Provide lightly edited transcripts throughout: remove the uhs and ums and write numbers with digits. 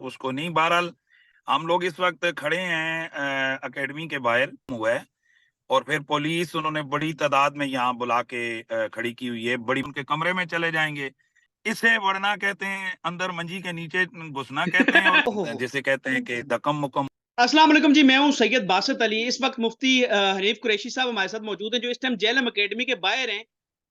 اس کو نہیں. بہرحال ہم لوگ اس وقت کھڑے ہیں اکیڈمی کے باہر ہوا ہے اور پھر پولیس انہوں نے بڑی تعداد میں یہاں بلا کے کھڑی کی ہوئی ہے. بڑی ان کے کمرے میں چلے جائیں گے. اسے وڑنا کہتے ہیں, اندر منجی کے نیچے گھسنا کہتے ہیں, اور جسے کہتے ہیں کہ دکم مکم. السلام علیکم جی, میں ہوں سید باسط علی. اس وقت مفتی حنیف قریشی صاحب ہمارے ساتھ موجود ہیں جو اس ٹائم جیلم اکیڈمی کے باہر ہیں,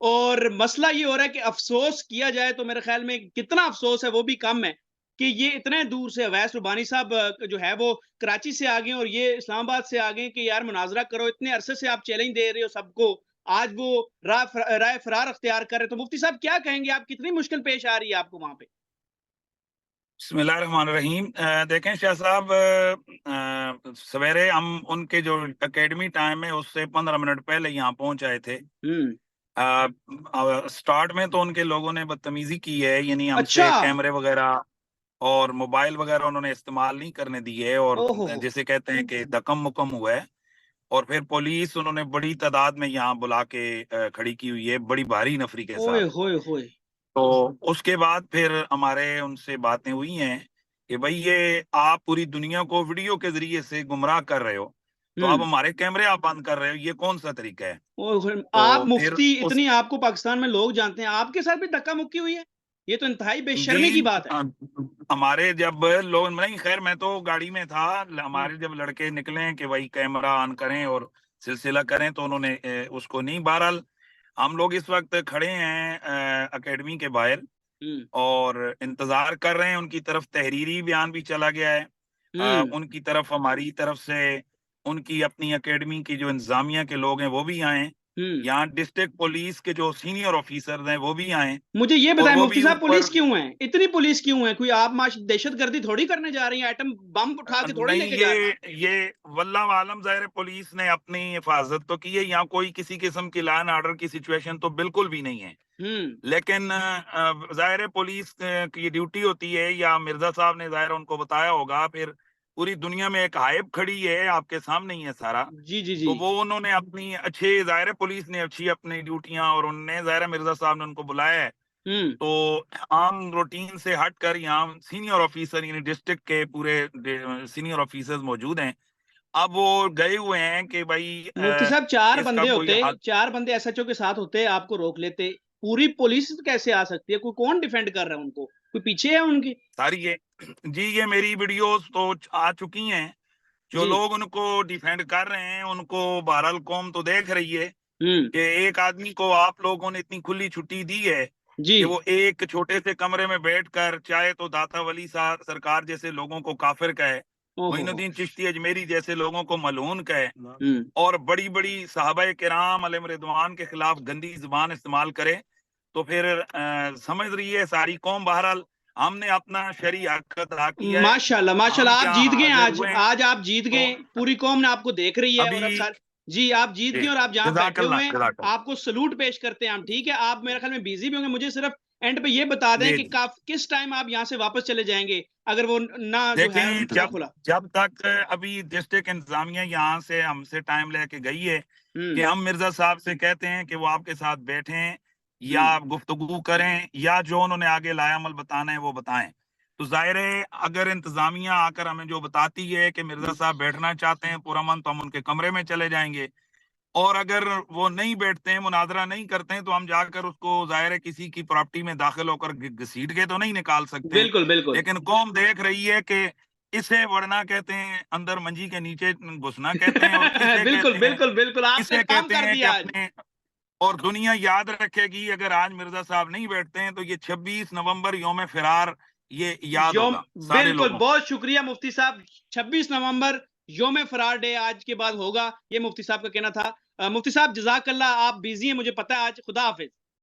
اور مسئلہ یہ ہو رہا ہے کہ افسوس کیا جائے تو میرے خیال میں کتنا افسوس ہے وہ بھی کم ہے کہ یہ اتنے دور سے اویس ربانی صاحب جو ہے وہ کراچی سے آگئے اور یہ اسلام آباد سے آگئے کہ یار مناظرہ کرو, اتنے عرصے سے آپ چیلنج دے رہے ہو سب کو, آج وہ رائے فرار اختیار کر رہے. تو مفتی صاحب کیا کہیں گے, آپ کتنی مشکل پیش آ رہی ہے آپ کو وہاں پہ؟ بسم اللہ الرحمن الرحیم. دیکھیں شاہ صاحب, سویرے ہم ان کے جو اکیڈمی ٹائم ہے اس سے 15 منٹ پہلے یہاں پہنچ آئے تھے. سٹارٹ میں تو ان کے لوگوں نے بدتمیزی کی ہے, یعنی ہم سے کیمرے وغیرہ اور موبائل وغیرہ انہوں نے استعمال نہیں کرنے دیے, اور جسے کہتے ہیں کہ دکم مکم ہوا ہے. اور پھر پولیس انہوں نے بڑی تعداد میں یہاں بلا کے کھڑی کی ہوئی ہے, بڑی بھاری نفری کے ساتھ. تو اس کے بعد پھر ہمارے ان سے باتیں ہوئی ہیں کہ بھئی یہ آپ پوری دنیا کو ویڈیو کے ذریعے سے گمراہ کر رہے ہو, تو اب ہمارے کیمرے آپ بند کر رہے ہو, یہ کون سا طریقہ ہے؟ آپ مفتی اتنی, آپ کو پاکستان میں لوگ جانتے ہیں, آپ کے ساتھ بھی دھکا مکی ہوئی ہے؟ یہ تو انتہائی بے شرمی کی بات ہے. ہمارے جب لوگ نہیں, خیر میں تو گاڑی میں تھا, ہمارے جب لڑکے نکلے کہ بھائی کیمرہ آن کریں اور سلسلہ کریں تو انہوں نے اس کو نہیں. بہرحال ہم لوگ اس وقت کھڑے ہیں اکیڈمی کے باہر اور انتظار کر رہے ہیں. ان کی طرف تحریری بیان بھی چلا گیا ہے, ان کی طرف ہماری طرف سے ان کی اپنی اکیڈمی کی جو انتظامیہ کے لوگ ہیں وہ بھی آئیں, یہاں ڈسٹرکٹ پولیس کے جو سینئر آفیسر ہیں وہ بھی آئیں. مجھے یہ بتائیں مفتی صاحب, پولیس کیوں ہیں, اتنی پولیس کیوں ہیں؟ کوئی آپ دہشت گردی تھوڑی کرنے جا رہی ہیں, ایٹم بم اٹھا کے تھوڑی لے کے جا رہی ہیں؟ یہ واللہ عالم ظاہر پولیس نے اپنی حفاظت تو کی ہے, یہاں کوئی کسی قسم کی لا اینڈ آرڈر کی سچویشن تو بالکل بھی نہیں ہے. لیکن ظاہر پولیس کی ڈیوٹی ہوتی ہے, یا مرزا صاحب نے ظاہر ان کو بتایا ہوگا, پھر پوری دنیا میں ایک ہائپ کھڑی ہے, آپ کے سامنے ہی ہے سارا. تو وہ انہوں نے اپنی اچھے, ظاہر پولیس نے اچھی اپنی ڈیوٹیاں, اور انہوں نے ظاہر مرزا صاحب نے ان کو بلایا ہے. تو عام روٹین سے ہٹ کر یہاں سینئر آفیسر, یعنی ڈسٹرکٹ کے پورے سینئر آفیسرز موجود ہیں. اب وہ گئے ہوئے ہیں کہ بھائی مفتی صاحب چار بندے ایس ایچ او کے ساتھ ہوتے, آپ کو روک لیتے, پوری پولیس کیسے آ سکتی ہے؟ کوئی کون ڈیفینڈ کر رہا ہے ان کو؟ کوئی پیچھے ہے ان کی ساری؟ یہ میری ویڈیوز تو آ چکی ہیں, جو لوگ ان کو ڈیفینڈ کر رہے ہیں ان کو بہرحال قوم تو دیکھ رہی ہے کہ ایک آدمی کو آپ لوگوں نے اتنی کھلی چھٹی دی ہے کہ وہ ایک چھوٹے سے کمرے میں بیٹھ کر چاہے تو داتا ولی سرکار جیسے لوگوں کو کافر کہے, معین الدین چشتی اجمیری جیسے لوگوں کو ملعون کہے, اور بڑی بڑی صحابہ کرام علیہم رضوان کے خلاف گندی زبان استعمال کرے, تو پھر سمجھ رہی ہے ساری قوم. بہرحال ہم نے اپنا شرعی حق ادا کیا ہے. ماشاءاللہ ماشاءاللہ, آپ جیت گئے, آج آپ جیت گئے, پوری قوم نے آپ کو دیکھ رہی ہے, اور اب جی آپ جیت گئے, اور آپ جہاں بیٹھے ہوئے ہیں آپ کو سلوٹ پیش کرتے ہیں ہم. ٹھیک ہے, آپ میرے خیال میں بیزی بھی ہوں گے, مجھے صرف اینڈ پہ یہ بتا دیں کہ کس ٹائم آپ یہاں سے واپس چلے جائیں گے اگر وہ نہ جو ہے کھلا. جب تک ابھی ڈسٹرکٹ انتظامیہ یہاں سے ہم سے ٹائم لے کے گئی ہے کہ ہم مرزا صاحب سے کہتے ہیں کہ وہ آپ کے ساتھ بیٹھیں یا گفتگو کریں, یا جو انہوں نے آگے لایا عمل بتانا ہے وہ بتائیں. تو ظاہر ہے اگر انتظامیہ آ کر ہمیں جو بتاتی ہے کہ مرزا صاحب بیٹھنا چاہتے ہیں پرامن, تو ہم ان کے کمرے میں چلے جائیں گے, اور اگر وہ نہیں بیٹھتے ہیں, مناظرہ نہیں کرتے ہیں, تو ہم جا کر اس کو ظاہر ہے کسی کی پراپرٹی میں داخل ہو کر گھسیٹ کے تو نہیں نکال سکتے. لیکن قوم دیکھ رہی ہے کہ اسے وڑنا کہتے ہیں, اندر منجی کے نیچے گھسنا کہتے ہیں, اور اسے کہتے ہیں کہ اپنے, اور دنیا یاد رکھے گی اگر آج مرزا صاحب نہیں بیٹھتے ہیں تو یہ 26 نومبر یوم فرار یہ یاد ہوگا سارے لوگوں. بالکل, بہت شکریہ مفتی صاحب. 26 نومبر یوم فرار ڈے آج کے بعد ہوگا, یہ مفتی صاحب کا کہنا تھا. مفتی صاحب جزاک اللہ, آپ بیزی ہیں مجھے پتا ہے آج. خدا حافظ.